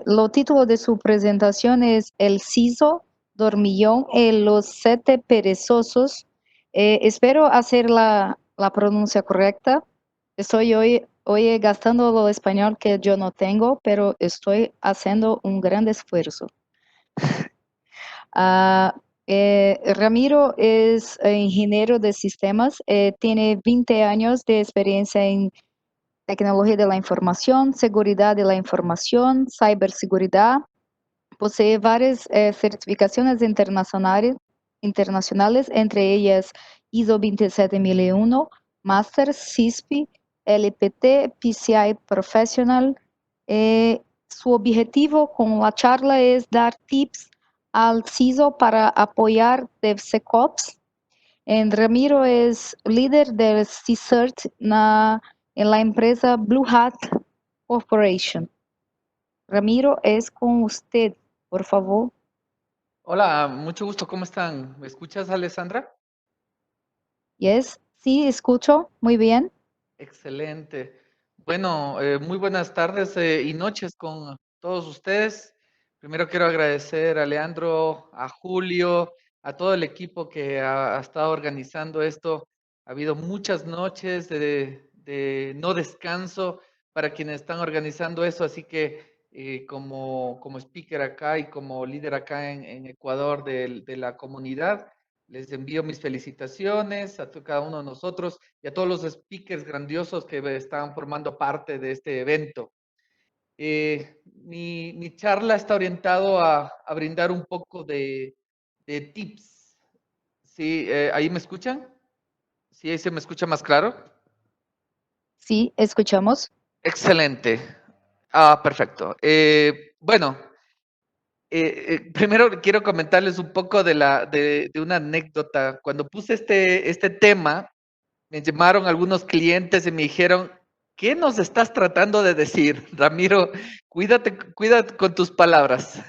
Lo título de su presentación es El Siso, Dormillón y los Siete Perezosos. Espero hacer la pronuncia correcta. Estoy hoy gastando lo español que yo no tengo, pero estoy haciendo un gran esfuerzo. Ah, Ramiro es ingeniero de sistemas, tiene 20 años de experiencia en tecnología de la información, seguridad de la información, ciberseguridad. Posee varias certificaciones internacionales, entre ellas ISO 27001, Master, CISP, LPT, PCI Professional. Su objetivo con la charla es dar tips al CISO para apoyar DevSecOps. Ramiro es líder del CSIRT en la empresa Blue Hat Corporation. Ramiro, es con usted, por favor. Hola, mucho gusto, ¿cómo están? ¿Me escuchas, Alessandra? Yes, sí, escucho, muy bien. Excelente. Bueno, muy buenas tardes y noches con todos ustedes. Primero quiero agradecer a Leandro, a Julio, a todo el equipo que ha estado organizando esto. Ha habido muchas noches de no descanso para quienes están organizando eso, así que como speaker acá y como líder acá en Ecuador de la comunidad, les envío mis felicitaciones a cada uno de nosotros y a todos los speakers grandiosos que están formando parte de este evento. Mi charla está orientado a brindar un poco de tips. ¿Sí? ¿Ahí me escuchan? ¿Sí? ¿Ahí se me escucha más claro? Sí, escuchamos. Excelente. Ah, perfecto. Bueno, primero quiero comentarles un poco de una anécdota. Cuando puse este tema, me llamaron algunos clientes y me dijeron, ¿qué nos estás tratando de decir? Ramiro, cuida con tus palabras,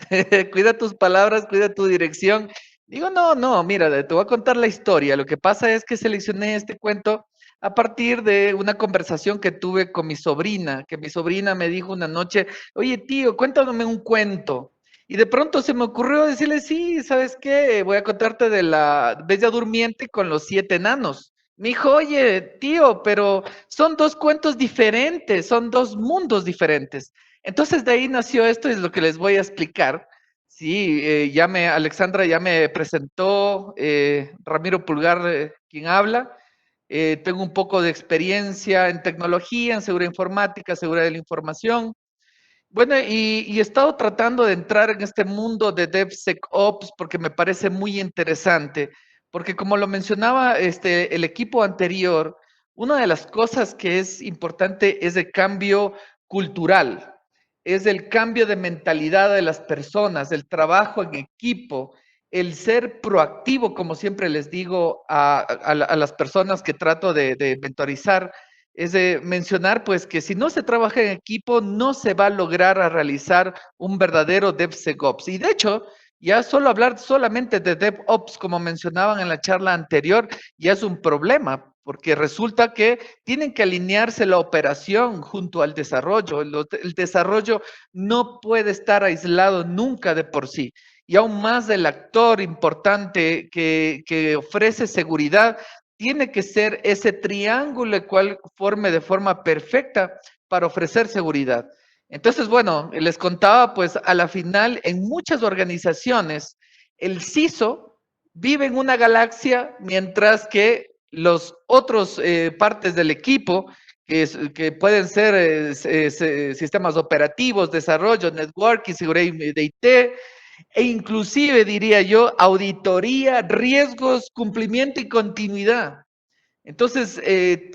cuida tus palabras, cuida tu dirección. Digo, no, mira, te voy a contar la historia. Lo que pasa es que seleccioné este cuento a partir de una conversación que tuve con mi sobrina, que mi sobrina me dijo una noche, oye tío, cuéntame un cuento. Y de pronto se me ocurrió decirle, sí, ¿sabes qué? Voy a contarte de la Bella Durmiente con los 7 enanos. Me dijo, oye, tío, pero son dos cuentos diferentes, son dos mundos diferentes. Entonces de ahí nació esto y es lo que les voy a explicar. Sí, Alexandra ya me presentó, Ramiro Pulgar, quien habla. Tengo un poco de experiencia en tecnología, en seguridad informática, seguridad de la información. Bueno, y he estado tratando de entrar en este mundo de DevSecOps porque me parece muy interesante, porque como lo mencionaba el equipo anterior, una de las cosas que es importante es el cambio cultural, es el cambio de mentalidad de las personas, el trabajo en equipo, el ser proactivo, como siempre les digo a las personas que trato de mentorizar, es de mencionar pues que si no se trabaja en equipo no se va a lograr a realizar un verdadero DevSecOps. Y de hecho, ya solo hablar solamente de DevOps, como mencionaban en la charla anterior, ya es un problema, porque resulta que tienen que alinearse la operación junto al desarrollo. El desarrollo no puede estar aislado nunca de por sí. Y aún más el actor importante que ofrece seguridad tiene que ser ese triángulo el cual forme de forma perfecta para ofrecer seguridad. Entonces, bueno, les contaba, pues a la final, en muchas organizaciones, el CISO vive en una galaxia, mientras que los otros partes del equipo, que pueden ser sistemas operativos, desarrollo, networking, seguridad de IT, e inclusive diría yo, auditoría, riesgos, cumplimiento y continuidad. Entonces,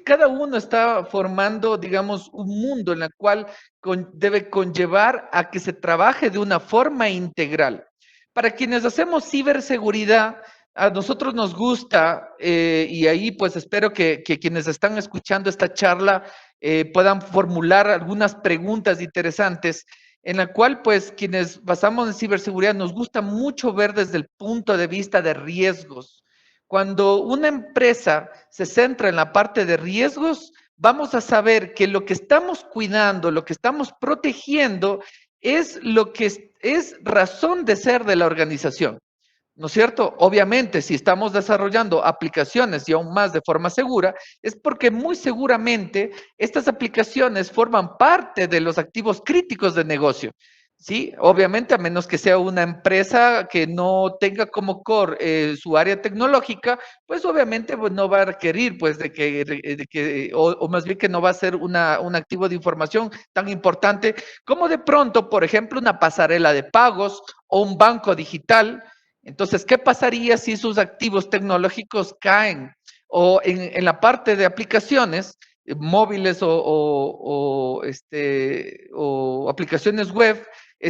cada uno está formando, digamos, un mundo en el cual debe conllevar a que se trabaje de una forma integral. Para quienes hacemos ciberseguridad, a nosotros nos gusta, y ahí pues espero que quienes están escuchando esta charla puedan formular algunas preguntas interesantes, en la cual pues quienes basamos en ciberseguridad nos gusta mucho ver desde el punto de vista de riesgos. Cuando una empresa se centra en la parte de riesgos, vamos a saber que lo que estamos cuidando, lo que estamos protegiendo, es lo que es razón de ser de la organización. ¿No es cierto? Obviamente, si estamos desarrollando aplicaciones y aún más de forma segura, es porque muy seguramente estas aplicaciones forman parte de los activos críticos de negocio. Sí, obviamente, a menos que sea una empresa que no tenga como core su área tecnológica, pues obviamente pues, no va a requerir, pues, o más bien que no va a ser un activo de información tan importante como de pronto, por ejemplo, una pasarela de pagos o un banco digital. Entonces, ¿qué pasaría si sus activos tecnológicos caen? O en la parte de aplicaciones móviles o aplicaciones web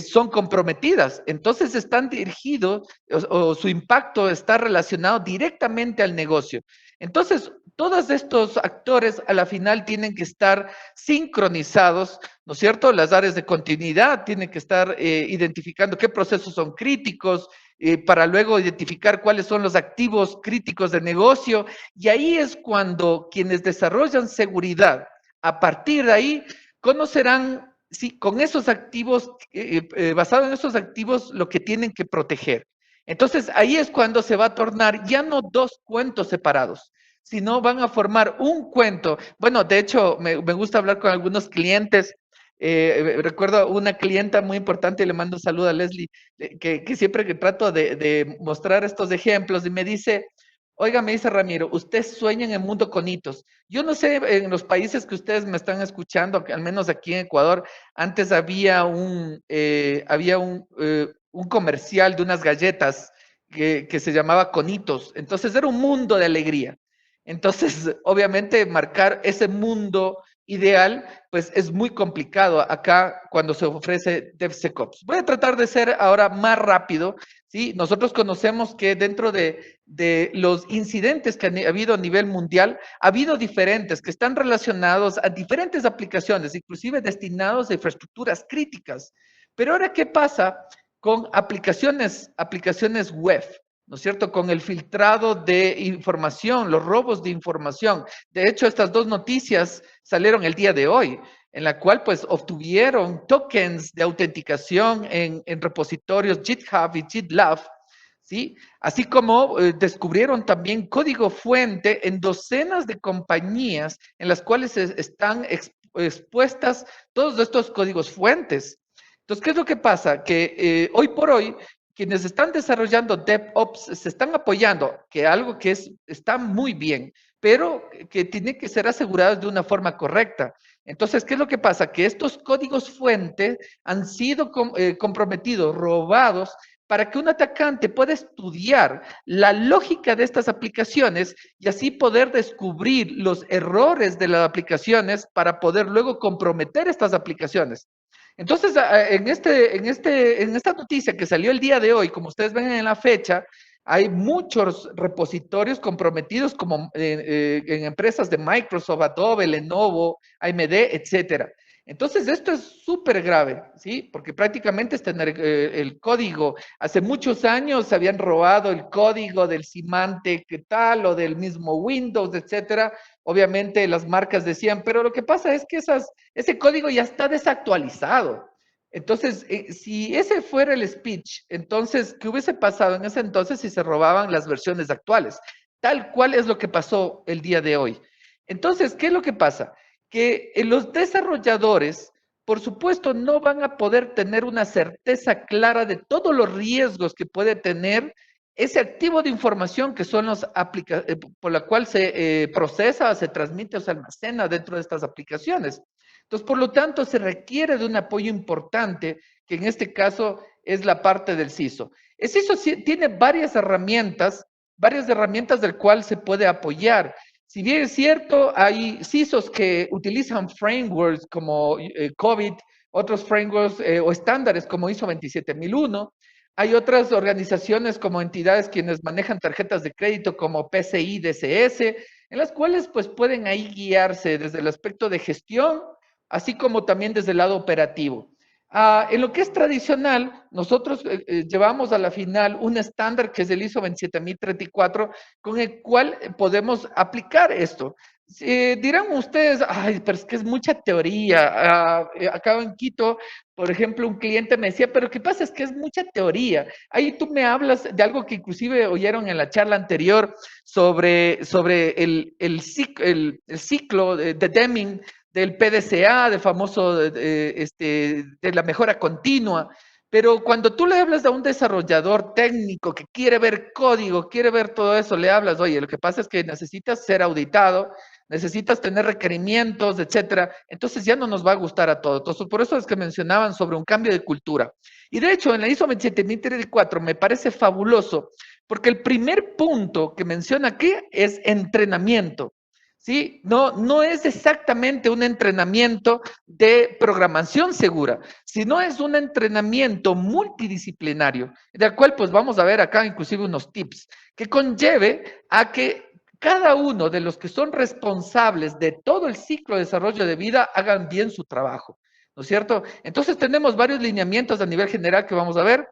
son comprometidas. Entonces, están dirigidos o su impacto está relacionado directamente al negocio. Entonces, todos estos actores a la final tienen que estar sincronizados, ¿no es cierto? Las áreas de continuidad tienen que estar identificando qué procesos son críticos, para luego identificar cuáles son los activos críticos de negocio. Y ahí es cuando quienes desarrollan seguridad, a partir de ahí, conocerán si con esos activos, basado en esos activos, lo que tienen que proteger. Entonces, ahí es cuando se va a tornar ya no dos cuentos separados, sino van a formar un cuento. Bueno, de hecho, me gusta hablar con algunos clientes. Recuerdo una clienta muy importante, y le mando un saludo a Leslie, que siempre que trato de mostrar estos ejemplos y me dice, oiga, me dice Ramiro, usted sueña en el mundo con hitos. Yo no sé, en los países que ustedes me están escuchando, al menos aquí en Ecuador, antes había un comercial de unas galletas que se llamaba Conitos. Entonces era un mundo de alegría. Entonces, obviamente, marcar ese mundo ideal, pues es muy complicado acá cuando se ofrece DevSecOps. Voy a tratar de ser ahora más rápido, ¿sí? Nosotros conocemos que dentro de los incidentes que ha habido a nivel mundial, ha habido diferentes que están relacionados a diferentes aplicaciones, inclusive destinados a infraestructuras críticas. Pero ahora, ¿qué pasa con aplicaciones web? ¿No es cierto? Con el filtrado de información, los robos de información. De hecho, estas dos noticias salieron el día de hoy, en la cual pues obtuvieron tokens de autenticación en repositorios GitHub y GitLab, ¿sí? Así como descubrieron también código fuente en docenas de compañías en las cuales están expuestas todos estos códigos fuentes. Entonces, ¿qué es lo que pasa? Que hoy por hoy quienes están desarrollando DevOps se están apoyando, que algo que está muy bien, pero que tiene que ser asegurado de una forma correcta. Entonces, ¿qué es lo que pasa? Que estos códigos fuente han sido comprometidos, robados, para que un atacante pueda estudiar la lógica de estas aplicaciones y así poder descubrir los errores de las aplicaciones para poder luego comprometer estas aplicaciones. Entonces, en esta noticia que salió el día de hoy, como ustedes ven en la fecha, hay muchos repositorios comprometidos como en empresas de Microsoft, Adobe, Lenovo, AMD, etcétera. Entonces, esto es súper grave, ¿sí? Porque prácticamente está en el código. Hace muchos años se habían robado el código del Symantec, ¿qué tal? O del mismo Windows, etcétera. Obviamente las marcas decían, pero lo que pasa es que ese código ya está desactualizado. Entonces, si ese fuera el speech, entonces, ¿qué hubiese pasado en ese entonces si se robaban las versiones actuales? Tal cual es lo que pasó el día de hoy. Entonces, ¿qué es lo que pasa? Que los desarrolladores, por supuesto, no van a poder tener una certeza clara de todos los riesgos que puede tener ese activo de información que son por la cual se procesa, se transmite o se almacena dentro de estas aplicaciones. Entonces, por lo tanto, se requiere de un apoyo importante, que en este caso es la parte del CISO. El CISO tiene varias herramientas del cual se puede apoyar. Si bien es cierto, hay CISOs que utilizan frameworks como COVID, otros frameworks o estándares como ISO 27001. Hay otras organizaciones como entidades quienes manejan tarjetas de crédito como PCI DCS, en las cuales pues pueden ahí guiarse desde el aspecto de gestión, así como también desde el lado operativo. En lo que es tradicional, nosotros llevamos a la final un estándar que es el ISO 27034, con el cual podemos aplicar esto. Dirán ustedes, ay, pero es que es mucha teoría. Acá en Quito, por ejemplo, un cliente me decía, pero ¿qué pasa? Es que es mucha teoría. Ahí tú me hablas de algo que inclusive oyeron en la charla anterior sobre el ciclo de Deming, del PDCA, del famoso, de la mejora continua. Pero cuando tú le hablas a un desarrollador técnico que quiere ver código, quiere ver todo eso, le hablas, oye, lo que pasa es que necesitas ser auditado, necesitas tener requerimientos, etcétera. Entonces ya no nos va a gustar a todos. Entonces, por eso es que mencionaban sobre un cambio de cultura. Y de hecho, en la ISO 27004 me parece fabuloso, porque el primer punto que menciona aquí es entrenamiento. ¿Sí? No es exactamente un entrenamiento de programación segura, sino es un entrenamiento multidisciplinario, del cual pues vamos a ver acá inclusive unos tips que conlleve a que cada uno de los que son responsables de todo el ciclo de desarrollo de vida hagan bien su trabajo, ¿no es cierto? Entonces tenemos varios lineamientos a nivel general que vamos a ver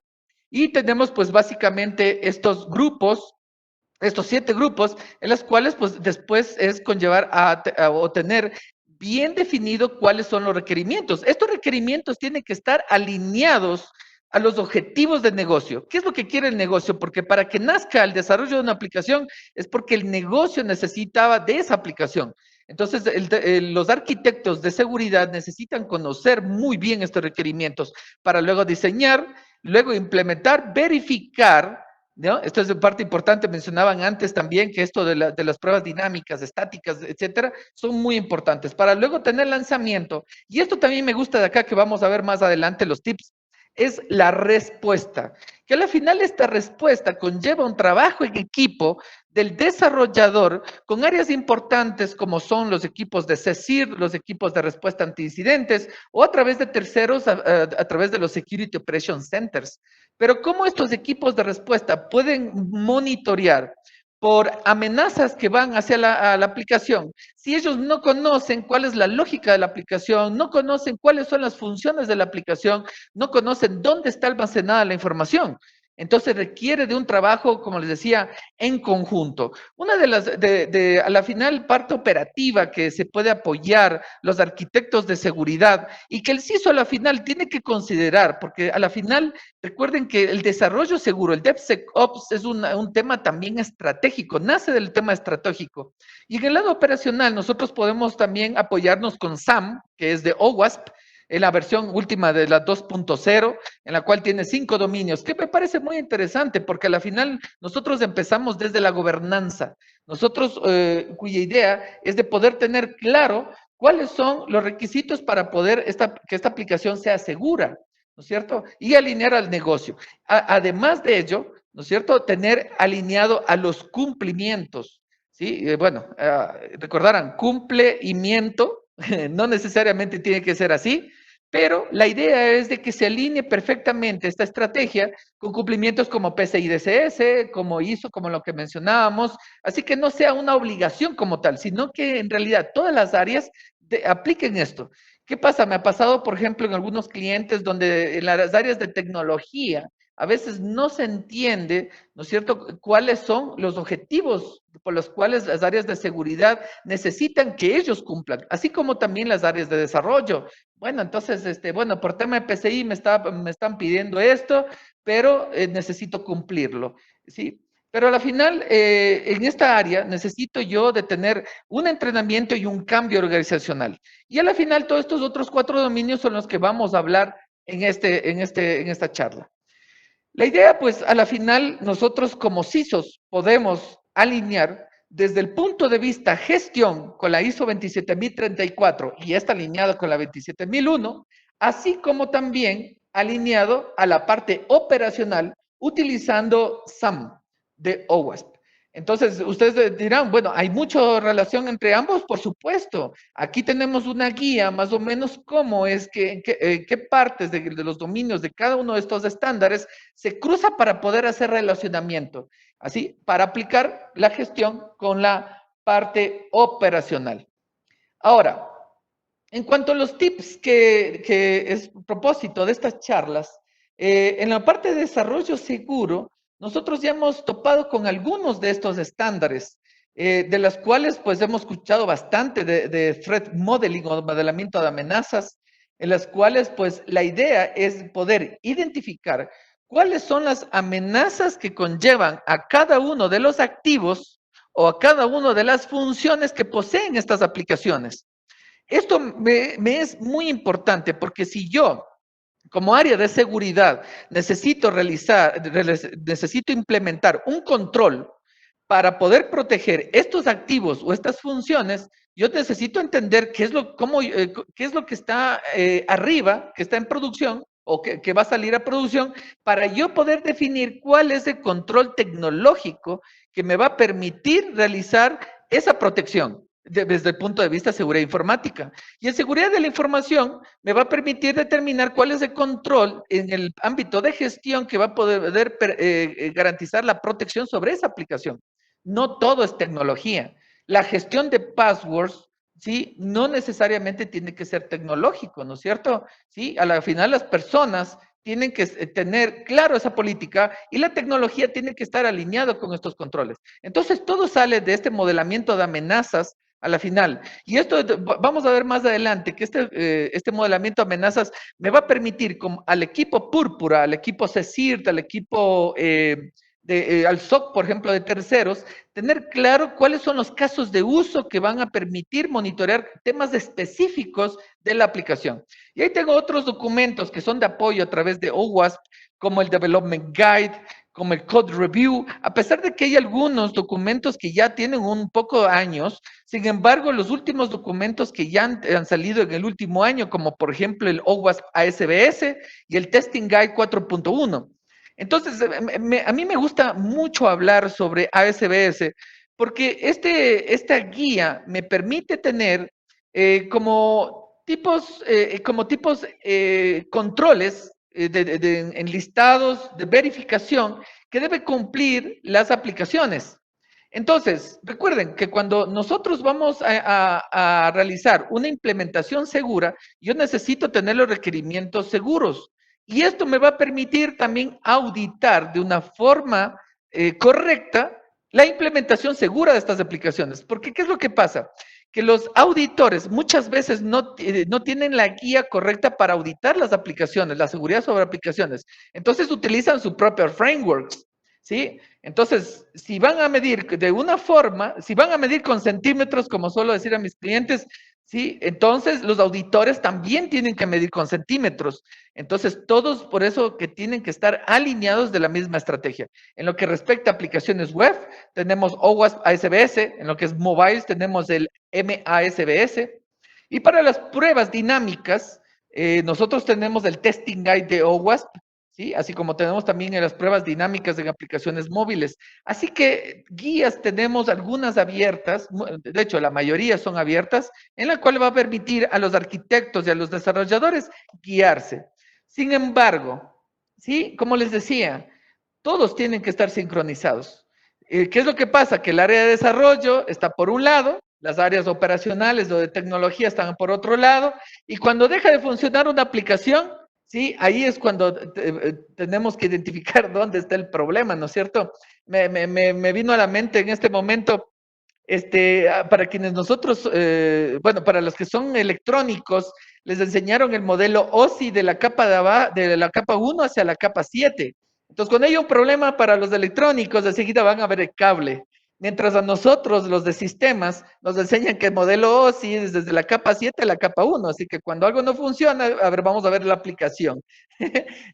y tenemos pues básicamente estos 7 grupos, en los cuales pues después es conllevar o tener bien definido cuáles son los requerimientos. Estos requerimientos tienen que estar alineados a los objetivos de negocio. ¿Qué es lo que quiere el negocio? Porque para que nazca el desarrollo de una aplicación es porque el negocio necesitaba de esa aplicación. Entonces, los arquitectos de seguridad necesitan conocer muy bien estos requerimientos para luego diseñar, luego implementar, verificar, ¿no? Esto es parte importante, mencionaban antes también que esto de las pruebas dinámicas, estáticas, etcétera, son muy importantes para luego tener lanzamiento. Y esto también me gusta de acá, que vamos a ver más adelante los tips, es la respuesta. Que al final esta respuesta conlleva un trabajo en equipo del desarrollador con áreas importantes como son los equipos de CECIR, los equipos de respuesta ante incidentes o a través de terceros, a través de los Security Operation Centers. Pero ¿cómo estos equipos de respuesta pueden monitorear por amenazas que van hacia la aplicación? Si ellos no conocen cuál es la lógica de la aplicación, no conocen cuáles son las funciones de la aplicación, no conocen dónde está almacenada la información. Entonces requiere de un trabajo, como les decía, en conjunto. Una de las, a la final, parte operativa que se puede apoyar los arquitectos de seguridad y que el CISO a la final tiene que considerar, porque a la final, recuerden que el desarrollo seguro, el DevSecOps es un tema también estratégico, nace del tema estratégico. Y en el lado operacional, nosotros podemos también apoyarnos con SAM, que es de OWASP, en la versión última de la 2.0, en la cual tiene 5 dominios, que me parece muy interesante, porque al final nosotros empezamos desde la gobernanza, nosotros cuya idea es de poder tener claro cuáles son los requisitos para poder que esta aplicación sea segura, ¿no es cierto? Y alinear al negocio. Además de ello, ¿no es cierto? Tener alineado a los cumplimientos, ¿sí? Bueno, recordarán, cumplimiento, no necesariamente tiene que ser así, pero la idea es de que se alinee perfectamente esta estrategia con cumplimientos como PCI DSS, como ISO, como lo que mencionábamos, así que no sea una obligación como tal, sino que en realidad todas las áreas apliquen esto. ¿Qué pasa? Me ha pasado, por ejemplo, en algunos clientes donde en las áreas de tecnología a veces no se entiende, ¿no es cierto?, cuáles son los objetivos por los cuales las áreas de seguridad necesitan que ellos cumplan, así como también las áreas de desarrollo. Bueno, entonces, bueno, por tema de PCI me están pidiendo esto, pero necesito cumplirlo, ¿sí? Pero a la final, en esta área, necesito yo de tener un entrenamiento y un cambio organizacional. Y a la final, todos estos otros 4 dominios son los que vamos a hablar en esta charla. La idea, pues, a la final, nosotros como CISOs podemos alinear desde el punto de vista gestión con la ISO 27034 y está alineado con la 27001, así como también alineado a la parte operacional utilizando SAM de OWASP. Entonces, ustedes dirán, bueno, ¿hay mucha relación entre ambos? Por supuesto. Aquí tenemos una guía más o menos cómo es qué partes de los dominios de cada uno de estos estándares se cruza para poder hacer relacionamiento. Así, para aplicar la gestión con la parte operacional. Ahora, en cuanto a los tips que es propósito de estas charlas, en la parte de desarrollo seguro, nosotros ya hemos topado con algunos de estos estándares. de las cuales pues hemos escuchado bastante de threat modeling o modelamiento de amenazas, en las cuales pues la idea es poder identificar cuáles son las amenazas que conllevan a cada uno de los activos o a cada una de las funciones que poseen estas aplicaciones. Esto me es muy importante porque si yo, como área de seguridad, necesito implementar un control para poder proteger estos activos o estas funciones, yo necesito entender qué es qué es lo que está arriba, que está en producción o que va a salir a producción, para yo poder definir cuál es el control tecnológico que me va a permitir realizar esa protección desde el punto de vista de seguridad informática. Y en seguridad de la información me va a permitir determinar cuál es el control en el ámbito de gestión que va a poder garantizar la protección sobre esa aplicación. No todo es tecnología. La gestión de passwords, ¿sí? No necesariamente tiene que ser tecnológico, ¿no es cierto? ¿Sí? A la final las personas tienen que tener claro esa política y la tecnología tiene que estar alineado con estos controles. Entonces, todo sale de este modelamiento de amenazas a la final. Y esto vamos a ver más adelante que este modelamiento de amenazas me va a permitir al equipo Púrpura, al equipo CECIRT, al equipo al SOC, por ejemplo, de terceros, tener claro cuáles son los casos de uso que van a permitir monitorear temas específicos de la aplicación. Y ahí tengo otros documentos que son de apoyo a través de OWASP, como el Development Guide, como el Code Review, a pesar de que hay algunos documentos que ya tienen un poco de años, sin embargo, los últimos documentos que ya han salido en el último año, como por ejemplo el OWASP ASBS y el Testing Guide 4.1. Entonces, a mí me gusta mucho hablar sobre ASBS porque esta guía me permite tener como tipos controles enlistados de verificación que debe cumplir las aplicaciones. Entonces, recuerden que cuando nosotros vamos a realizar una implementación segura, yo necesito tener los requerimientos seguros. Y esto me va a permitir también auditar de una forma correcta la implementación segura de estas aplicaciones. Porque, ¿qué es lo que pasa? Que los auditores muchas veces no tienen la guía correcta para auditar las aplicaciones, la seguridad sobre aplicaciones. Entonces utilizan su propio frameworks, ¿sí? Entonces, si van a medir de una forma, si van a medir con centímetros, como suelo decir a mis clientes, ¿sí? Entonces, los auditores también tienen que medir con centímetros. Entonces, todos por eso que tienen que estar alineados de la misma estrategia. En lo que respecta a aplicaciones web, tenemos OWASP ASBS, en lo que es mobile tenemos el MASBS, y para las pruebas dinámicas, nosotros tenemos el Testing Guide de OWASP, ¿sí? Así como tenemos también en las pruebas dinámicas en aplicaciones móviles. Así que guías tenemos algunas abiertas, de hecho la mayoría son abiertas, en la cual va a permitir a los arquitectos y a los desarrolladores guiarse. Sin embargo, ¿sí? Como les decía, todos tienen que estar sincronizados. ¿Qué es lo que pasa? Que el área de desarrollo está por un lado, las áreas operacionales o de tecnología están por otro lado, y cuando deja de funcionar una aplicación, sí, ahí es cuando tenemos que identificar dónde está el problema, ¿no es cierto? Me vino a la mente en este momento, para quienes nosotros, bueno, para los que son electrónicos, les enseñaron el modelo OSI de la capa 1 hacia la capa 7. Entonces, cuando hay un problema para los electrónicos, enseguida van a ver el cable. Mientras a nosotros, los de sistemas, nos enseñan que el modelo OSI es desde la capa 7 a la capa 1. Así que cuando algo no funciona, a ver, vamos a ver la aplicación.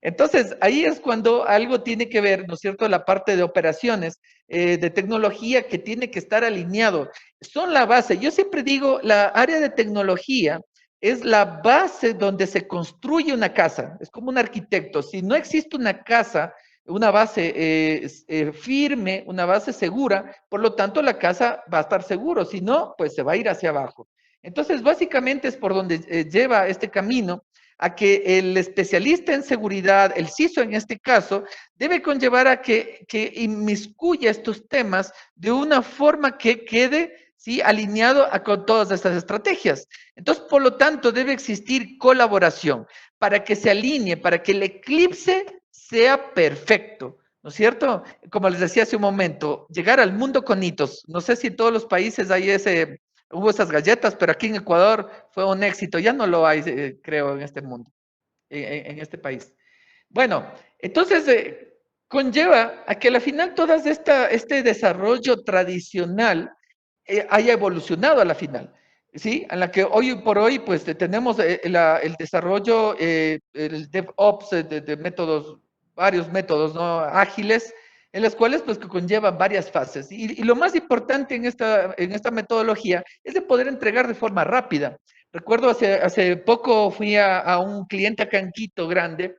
Entonces, ahí es cuando algo tiene que ver, ¿no es cierto?, la parte de operaciones, de tecnología que tiene que estar alineado. Son la base. Yo siempre digo, la área de tecnología es la base donde se construye una casa. Es como un arquitecto. Si no existe una casa, una base firme, una base segura, por lo tanto la casa va a estar seguro, si no, pues se va a ir hacia abajo. Entonces, básicamente es por donde lleva este camino a que el especialista en seguridad, el CISO en este caso, debe conllevar a que inmiscuya estos temas de una forma que quede, ¿sí?, alineado con todas estas estrategias. Entonces, por lo tanto, debe existir colaboración para que se alinee, para que el eclipse sea perfecto. ¿no es cierto? Como les decía hace un momento, llegar al mundo con hitos. No sé si en todos los países hay hubo esas galletas, pero aquí en Ecuador fue un éxito. Ya no lo hay, creo, en este mundo, en este país. Bueno, entonces conlleva a que al final todo este desarrollo tradicional haya evolucionado a la final, ¿sí? A la que hoy por hoy pues tenemos el desarrollo, el DevOps de métodos, varios métodos, ¿no? Ágiles, en las cuales pues que conllevan varias fases. Y lo más importante en esta metodología es de poder entregar de forma rápida. Recuerdo hace poco fui a un cliente acá en Quito grande,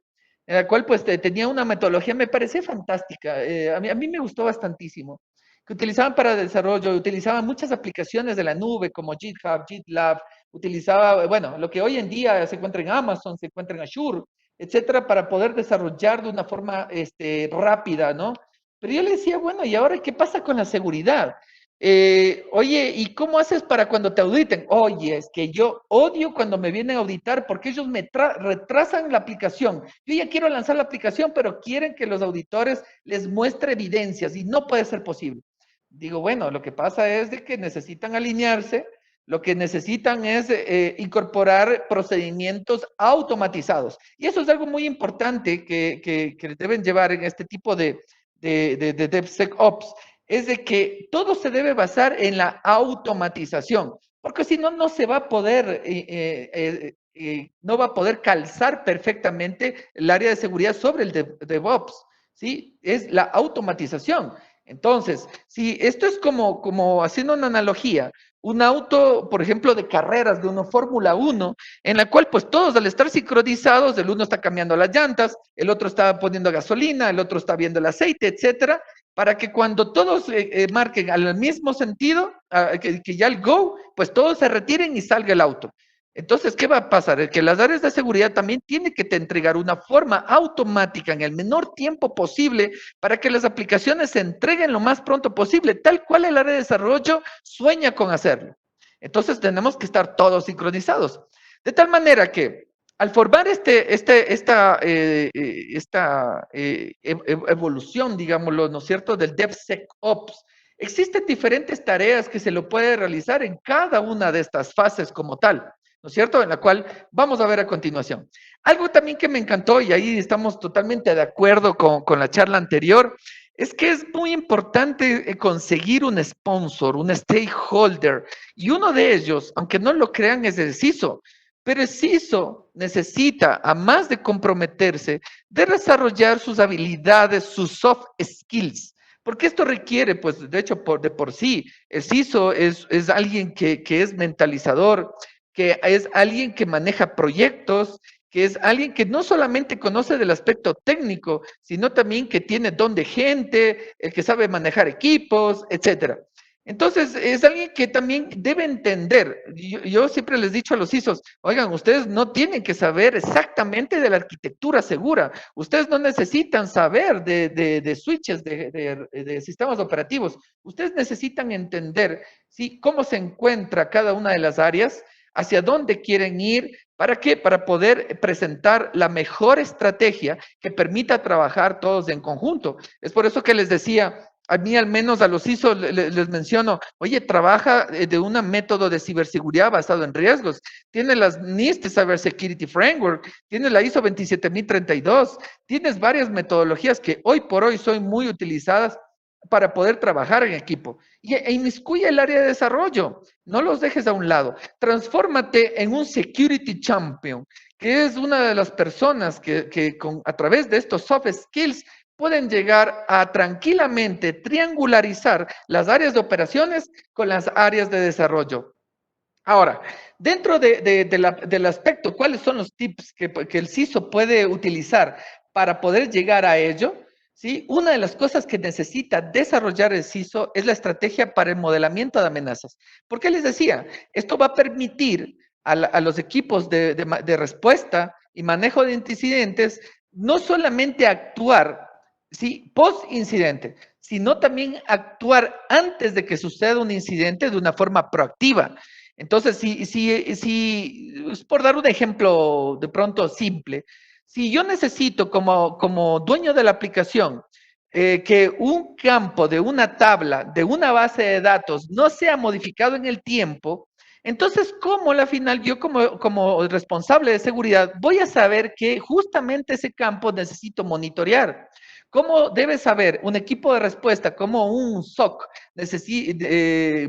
en la cual pues tenía una metodología, me parecía fantástica, a mí me gustó bastantísimo, que utilizaban para desarrollo, utilizaban muchas aplicaciones de la nube como GitHub, GitLab, utilizaba, bueno, lo que hoy en día se encuentra en Amazon, se encuentra en Azure, etcétera, para poder desarrollar de una forma rápida, ¿no? Pero yo le decía, bueno, ¿y ahora qué pasa con la seguridad? Oye, ¿y cómo haces para cuando te auditen? Oye, es que yo odio cuando me vienen a auditar porque ellos me retrasan la aplicación. Yo ya quiero lanzar la aplicación, pero quieren que los auditores les muestre evidencias y no puede ser posible. Digo, bueno, lo que pasa es de que necesitan alinearse, lo que necesitan es incorporar procedimientos automatizados. Y eso es algo muy importante que deben llevar en este tipo de DevSecOps, es de que todo se debe basar en la automatización, porque si no, no se va a poder, no va a poder calzar perfectamente el área de seguridad sobre el DevOps, ¿sí? Es la automatización. Entonces, si esto es como haciendo una analogía, un auto, por ejemplo, de carreras de una Fórmula 1, en la cual pues todos al estar sincronizados, el uno está cambiando las llantas, el otro está poniendo gasolina, el otro está viendo el aceite, etcétera, para que cuando todos marquen al mismo sentido, que ya el go, pues todos se retiren y salga el auto. Entonces, ¿qué va a pasar? Que las áreas de seguridad también tienen que te entregar una forma automática en el menor tiempo posible para que las aplicaciones se entreguen lo más pronto posible, tal cual el área de desarrollo sueña con hacerlo. Entonces, tenemos que estar todos sincronizados. De tal manera que al formar esta evolución, digámoslo, ¿no es cierto?, del DevSecOps, existen diferentes tareas que se lo puede realizar en cada una de estas fases como tal, ¿no es cierto?, en la cual vamos a ver a continuación. Algo también que me encantó, y ahí estamos totalmente de acuerdo con la charla anterior, es que es muy importante conseguir un sponsor, un stakeholder, y uno de ellos, aunque no lo crean, es el CISO. Pero el CISO necesita, a más de comprometerse, de desarrollar sus habilidades, sus soft skills. Porque esto requiere, pues, de hecho, de por sí, el CISO es alguien que es mentalizador, que es alguien que maneja proyectos, que es alguien que no solamente conoce del aspecto técnico, sino también que tiene don de gente, el que sabe manejar equipos, etcétera. Entonces, es alguien que también debe entender. Yo siempre les he dicho a los ISOs, oigan, ustedes no tienen que saber exactamente de la arquitectura segura. Ustedes no necesitan saber de switches, de sistemas operativos. Ustedes necesitan entender, ¿sí?, cómo se encuentra cada una de las áreas, hacia dónde quieren ir. ¿Para qué? Para poder presentar la mejor estrategia que permita trabajar todos en conjunto. Es por eso que les decía, a mí al menos a los ISO les menciono, oye, trabaja de un método de ciberseguridad basado en riesgos. Tiene las NIST Cyber Security Framework, tiene la ISO 27032, tienes varias metodologías que hoy por hoy son muy utilizadas para poder trabajar en equipo. E inmiscuye el área de desarrollo, no los dejes a un lado. Transfórmate en un security champion, que es una de las personas que a través de estos soft skills pueden llegar a tranquilamente triangularizar las áreas de operaciones con las áreas de desarrollo. Ahora, dentro del aspecto, ¿cuáles son los tips que el CISO puede utilizar para poder llegar a ello? ¿Sí? Una de las cosas que necesita desarrollar el CISO es la estrategia para el modelamiento de amenazas. ¿Por qué les decía? Esto va a permitir a los equipos de respuesta y manejo de incidentes no solamente actuar, ¿sí?, post-incidente, sino también actuar antes de que suceda un incidente de una forma proactiva. Entonces, si por dar un ejemplo de pronto simple, si yo necesito como dueño de la aplicación que un campo de una tabla, de una base de datos, no sea modificado en el tiempo, entonces, ¿cómo la final yo como responsable de seguridad voy a saber que justamente ese campo necesito monitorear? ¿Cómo debe saber un equipo de respuesta, como un SOC,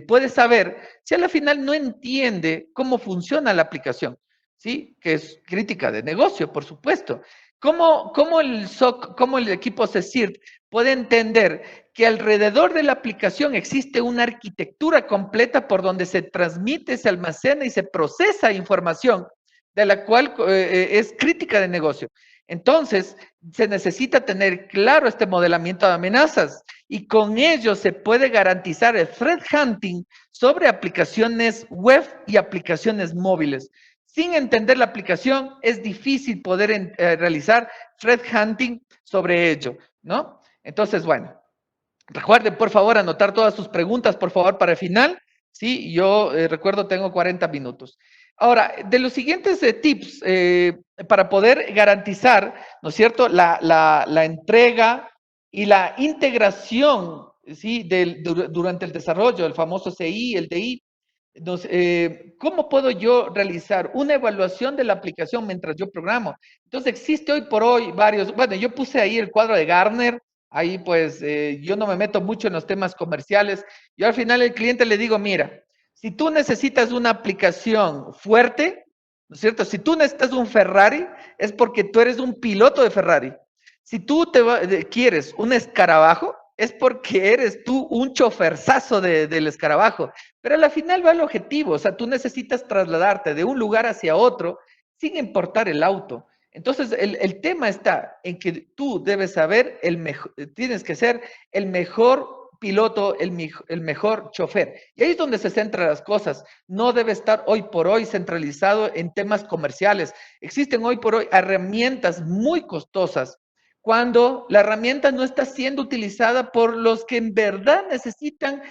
puede saber si a la final no entiende cómo funciona la aplicación? ¿Sí? Que es crítica de negocio, por supuesto. ¿Cómo el SOC, cómo el equipo CSIRT puede entender que alrededor de la aplicación existe una arquitectura completa por donde se transmite, se almacena y se procesa información de la cual es crítica de negocio? Entonces, se necesita tener claro este modelamiento de amenazas y con ello se puede garantizar el threat hunting sobre aplicaciones web y aplicaciones móviles. Sin entender la aplicación, es difícil poder realizar threat hunting sobre ello, ¿no? Entonces, bueno, recuerden, por favor, anotar todas sus preguntas, por favor, para el final. Sí, yo recuerdo, tengo 40 minutos. Ahora, de los siguientes tips para poder garantizar, ¿no es cierto?, la entrega y la integración, ¿sí?, durante el desarrollo, el famoso CI, el DI. ¿Cómo puedo yo realizar una evaluación de la aplicación mientras yo programo? Entonces, existe hoy por hoy varios, bueno, yo puse ahí el cuadro de Gartner, ahí pues yo no me meto mucho en los temas comerciales. Yo al final al cliente le digo, mira, si tú necesitas una aplicación fuerte, ¿no es cierto? Si tú necesitas un Ferrari, es porque tú eres un piloto de Ferrari. Si tú quieres un escarabajo, es porque eres tú un choferzazo del escarabajo. Pero a la final va el objetivo, o sea, tú necesitas trasladarte de un lugar hacia otro sin importar el auto. Entonces, el tema está en que tú debes saber, tienes que ser el mejor piloto, el mejor chofer. Y ahí es donde se centran las cosas. No debe estar hoy por hoy centralizado en temas comerciales. Existen hoy por hoy herramientas muy costosas cuando la herramienta no está siendo utilizada por los que en verdad necesitan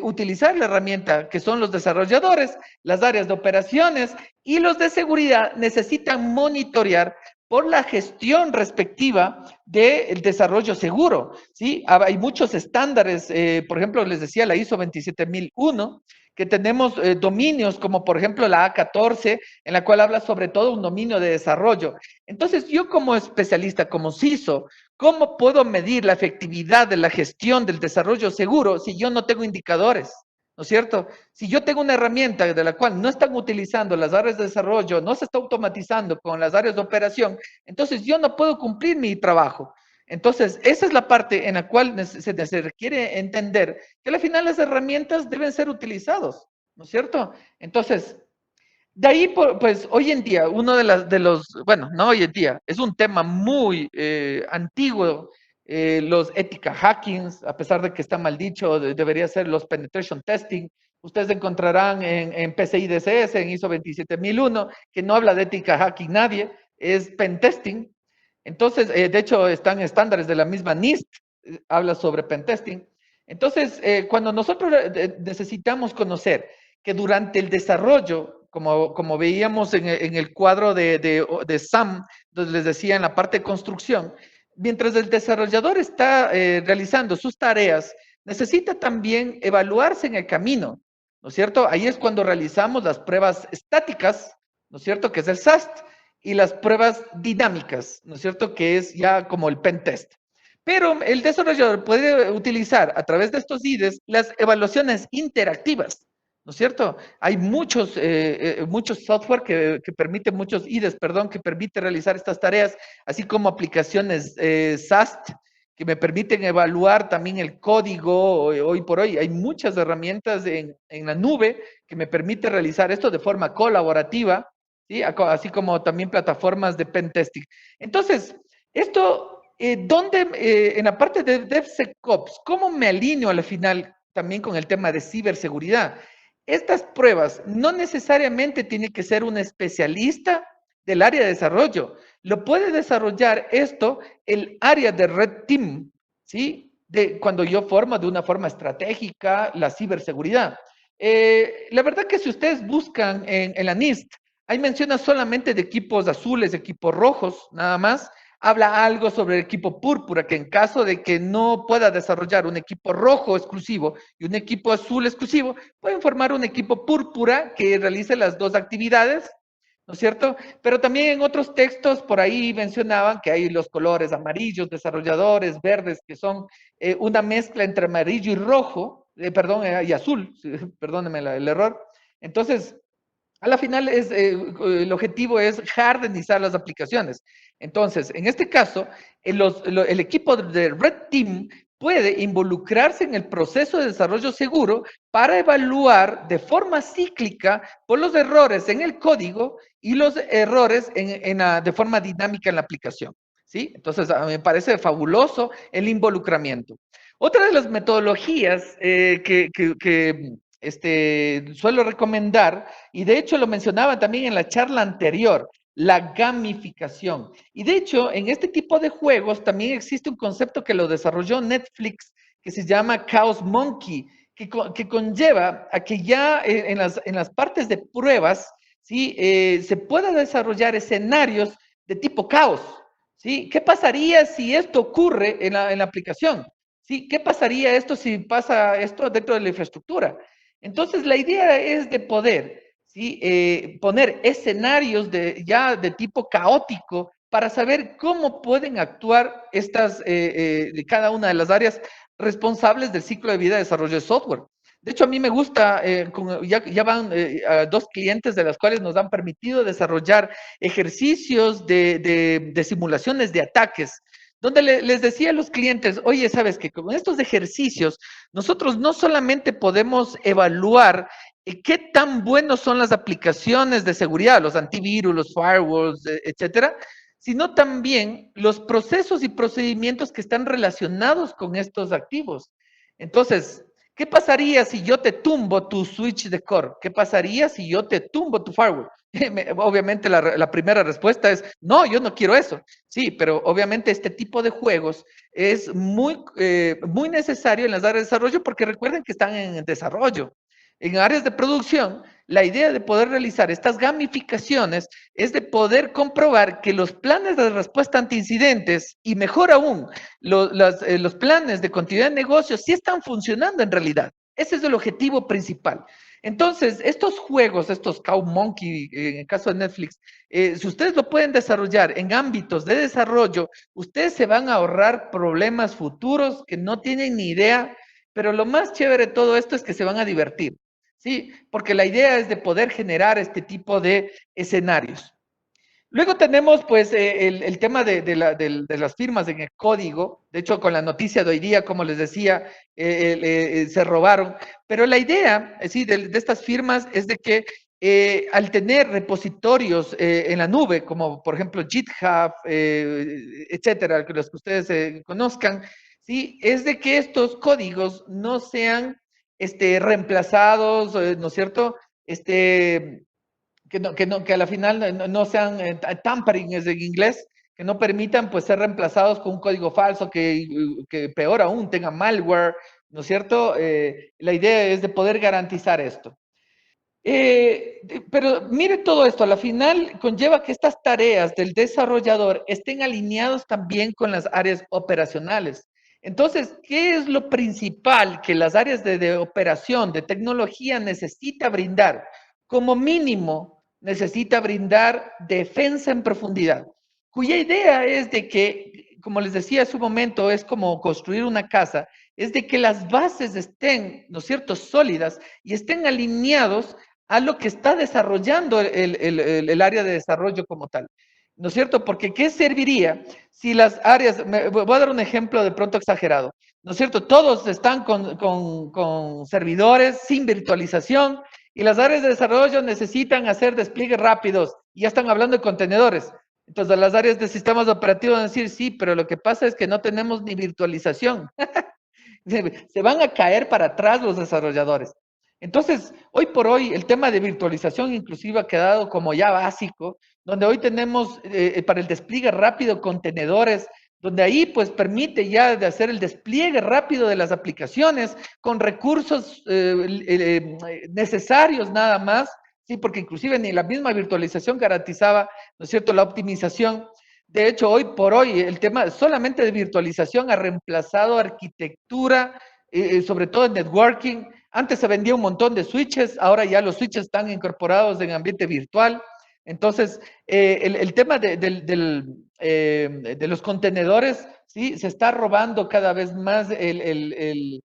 utilizar la herramienta, que son los desarrolladores, las áreas de operaciones y los de seguridad necesitan monitorear por la gestión respectiva del desarrollo seguro, ¿sí? Hay muchos estándares, por ejemplo, les decía la ISO 27001, que tenemos dominios como por ejemplo la A14, en la cual habla sobre todo un dominio de desarrollo. Entonces, yo como especialista, como CISO, ¿cómo puedo medir la efectividad de la gestión del desarrollo seguro si yo no tengo indicadores? ¿No es cierto? Si yo tengo una herramienta de la cual no están utilizando las áreas de desarrollo, no se está automatizando con las áreas de operación, entonces yo no puedo cumplir mi trabajo. Entonces, esa es la parte en la cual se requiere entender que al final las herramientas deben ser utilizadas, ¿no es cierto? Entonces, de ahí, pues hoy en día, uno bueno, no hoy en día, es un tema muy antiguo, los ética hackings, a pesar de que está mal dicho, debería ser los penetration testing. Ustedes encontrarán en PCI DSS, en ISO 27001, que no habla de ética hacking nadie, es pen testing. Entonces, de hecho, están estándares de la misma NIST, habla sobre pen testing. Entonces, cuando nosotros necesitamos conocer que durante el desarrollo, como veíamos en el cuadro de SAM, donde les decía en la parte de construcción, mientras el desarrollador está realizando sus tareas, necesita también evaluarse en el camino, ¿no es cierto? Ahí es cuando realizamos las pruebas estáticas, ¿no es cierto? Que es el SAST, y las pruebas dinámicas, ¿no es cierto? Que es ya como el pen test. Pero el desarrollador puede utilizar a través de estos IDEs las evaluaciones interactivas, ¿no es cierto? Hay muchos software que permiten, muchos IDEs, perdón, que permite realizar estas tareas, así como aplicaciones SAST, que me permiten evaluar también el código. Hoy por hoy hay muchas herramientas en la nube que me permite realizar esto de forma colaborativa, ¿sí? Así como también plataformas de pen testing. Entonces, esto, en la parte de DevSecOps, ¿cómo me alineo al final también con el tema de ciberseguridad? Estas pruebas no necesariamente tiene que ser un especialista del área de desarrollo. Lo puede desarrollar esto el área de Red Team, ¿sí? Cuando yo formo de una forma estratégica la ciberseguridad. La verdad que si ustedes buscan en la NIST, ahí menciona solamente de equipos azules, equipos rojos, nada más. habla algo sobre el equipo púrpura, que en caso de que no pueda desarrollar un equipo rojo exclusivo y un equipo azul exclusivo, pueden formar un equipo púrpura que realice las dos actividades, ¿no es cierto? Pero también en otros textos por ahí mencionaban que hay los colores amarillos, desarrolladores, verdes, que son una mezcla entre amarillo y rojo, perdón, y azul, perdónenme el error. Entonces, a la final el objetivo es hardenizar las aplicaciones. Entonces, en este caso, el equipo de Red Team puede involucrarse en el proceso de desarrollo seguro para evaluar de forma cíclica por los errores en el código y los errores de forma dinámica en la aplicación. ¿Sí? Entonces, a mí me parece fabuloso el involucramiento. Otra de las metodologías suelo recomendar, y de hecho lo mencionaba también en la charla anterior, la gamificación. Y de hecho, en este tipo de juegos también existe un concepto que lo desarrolló Netflix, que se llama Chaos Monkey, que conlleva a que ya en las partes de pruebas, ¿sí? Se pueda desarrollar escenarios de tipo caos. ¿Sí? ¿Qué pasaría si esto ocurre en la aplicación? ¿Sí? ¿Qué pasaría esto si pasa esto dentro de la infraestructura? Entonces, la idea es de poder, ¿sí? Poner escenarios ya de tipo caótico para saber cómo pueden actuar de cada una de las áreas responsables del ciclo de vida de desarrollo de software. De hecho, a mí me gusta, ya van dos clientes de las cuales nos han permitido desarrollar ejercicios de simulaciones de ataques, donde les decía a los clientes, oye, sabes que con estos ejercicios nosotros no solamente podemos evaluar qué tan buenos son las aplicaciones de seguridad, los antivirus, los firewalls, etcétera, sino también los procesos y procedimientos que están relacionados con estos activos. Entonces, ¿qué pasaría si yo te tumbo tu switch de core? ¿Qué pasaría si yo te tumbo tu firewall? Obviamente la primera respuesta es, no, yo no quiero eso. Sí, pero obviamente este tipo de juegos es muy necesario en las áreas de desarrollo porque recuerden que están en desarrollo. En áreas de producción, la idea de poder realizar estas gamificaciones es de poder comprobar que los planes de respuesta ante incidentes y mejor aún, los planes de continuidad de negocio sí están funcionando en realidad. Ese es el objetivo principal. Entonces, estos juegos, estos Cow Monkey, en el caso de Netflix, si ustedes lo pueden desarrollar en ámbitos de desarrollo, ustedes se van a ahorrar problemas futuros que no tienen ni idea, pero lo más chévere de todo esto es que se van a divertir, ¿sí? Porque la idea es de poder generar este tipo de escenarios. Luego tenemos pues el tema de las firmas en el código. De hecho, con la noticia de hoy día, como les decía, se robaron. Pero la idea sí, de estas firmas es de que al tener repositorios en la nube, como por ejemplo GitHub, etcétera, los que ustedes conozcan, sí, es de que estos códigos no sean reemplazados, ¿no es cierto? Que a la final no sean tampering es en inglés, que no permitan pues ser reemplazados con un código falso, que peor aún tenga malware, ¿no es cierto? La idea es de poder garantizar esto. Pero mire todo esto, a la final conlleva que estas tareas del desarrollador estén alineados también con las áreas operacionales. Entonces, ¿qué es lo principal que las áreas de operación, de tecnología necesita brindar? Como mínimo, necesita brindar defensa en profundidad, cuya idea es de que, como les decía hace un momento, es como construir una casa, es de que las bases estén, ¿no es cierto?, sólidas y estén alineados a lo que está desarrollando el área de desarrollo como tal. ¿No es cierto? Porque ¿qué serviría si las áreas, voy a dar un ejemplo de pronto exagerado, ¿no es cierto? Todos están con servidores sin virtualización y las áreas de desarrollo necesitan hacer despliegues rápidos y ya están hablando de contenedores. Entonces las áreas de sistemas operativos van a decir, sí, pero lo que pasa es que no tenemos ni virtualización. Se van a caer para atrás los desarrolladores. Entonces, hoy por hoy, el tema de virtualización inclusive ha quedado como ya básico, donde hoy tenemos para el despliegue rápido contenedores, donde ahí pues permite ya de hacer el despliegue rápido de las aplicaciones con recursos necesarios nada más, sí, porque inclusive ni la misma virtualización garantizaba, ¿no es cierto?, la optimización. De hecho, hoy por hoy, el tema solamente de virtualización ha reemplazado arquitectura, sobre todo en networking. Antes se vendía un montón de switches, ahora ya los switches están incorporados en ambiente virtual. Entonces, el tema de los contenedores, ¿sí? Se está robando cada vez más el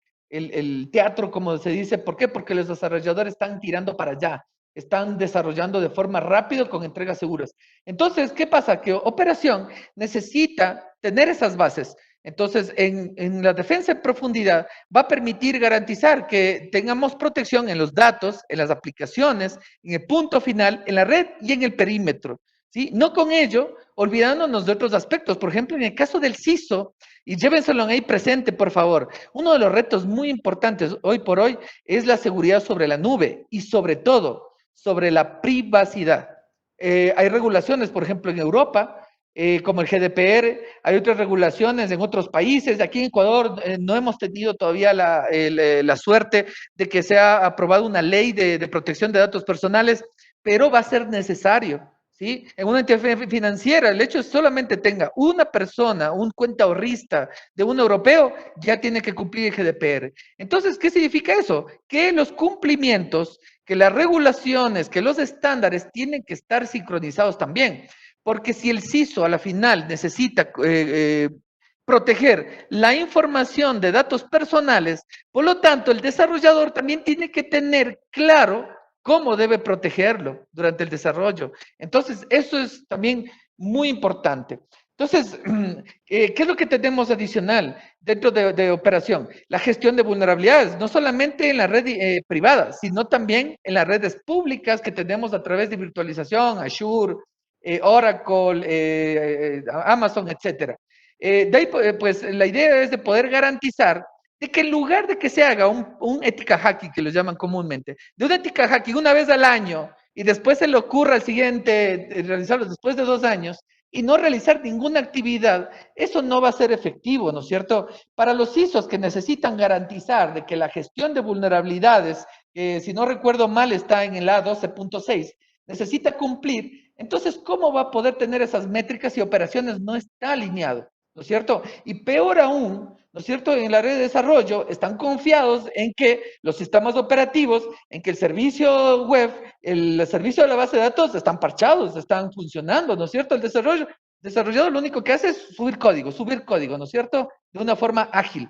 teatro, como se dice. ¿Por qué? Porque los desarrolladores están tirando para allá, están desarrollando de forma rápida con entregas seguras. Entonces, ¿qué pasa? Que operación necesita tener esas bases. Entonces, en la defensa en profundidad va a permitir garantizar que tengamos protección en los datos, en las aplicaciones, en el punto final, en la red y en el perímetro. ¿Sí? No con ello, olvidándonos de otros aspectos. Por ejemplo, en el caso del CISO, y llévenselo ahí presente, por favor, uno de los retos muy importantes hoy por hoy es la seguridad sobre la nube y sobre todo sobre la privacidad. Hay regulaciones, por ejemplo, en Europa, como el GDPR, hay otras regulaciones en otros países. Aquí en Ecuador no hemos tenido todavía la suerte de que se ha aprobado una ley de protección de datos personales, pero va a ser necesario. ¿Sí? En una entidad financiera, el hecho es solamente tenga una persona, un cuenta ahorrista de un europeo, ya tiene que cumplir el GDPR. Entonces, ¿qué significa eso? Que los cumplimientos, que las regulaciones, que los estándares tienen que estar sincronizados también. Porque si el CISO a la final necesita proteger la información de datos personales, por lo tanto, el desarrollador también tiene que tener claro cómo debe protegerlo durante el desarrollo. Entonces, eso es también muy importante. Entonces, ¿qué es lo que tenemos adicional dentro de operación? La gestión de vulnerabilidades, no solamente en la red privada, sino también en las redes públicas que tenemos a través de virtualización, Azure, Oracle, Amazon, etcétera. De ahí, pues, la idea es de poder garantizar de que en lugar de que se haga un ética hacking, que lo llaman comúnmente, de una ética hacking una vez al año y después se le ocurra al siguiente realizarlo después de 2 años y no realizar ninguna actividad, eso no va a ser efectivo, ¿no es cierto? Para los ISOs que necesitan garantizar de que la gestión de vulnerabilidades, que si no recuerdo mal está en el A12.6, necesita cumplir, entonces, ¿cómo va a poder tener esas métricas si operaciones no está alineado? ¿No es cierto? Y peor aún, ¿no es cierto? En la red de desarrollo están confiados en que los sistemas operativos, en que el servicio web, el servicio de la base de datos están parchados, están funcionando, ¿no es cierto? El desarrollador lo único que hace es subir código, ¿no es cierto? De una forma ágil.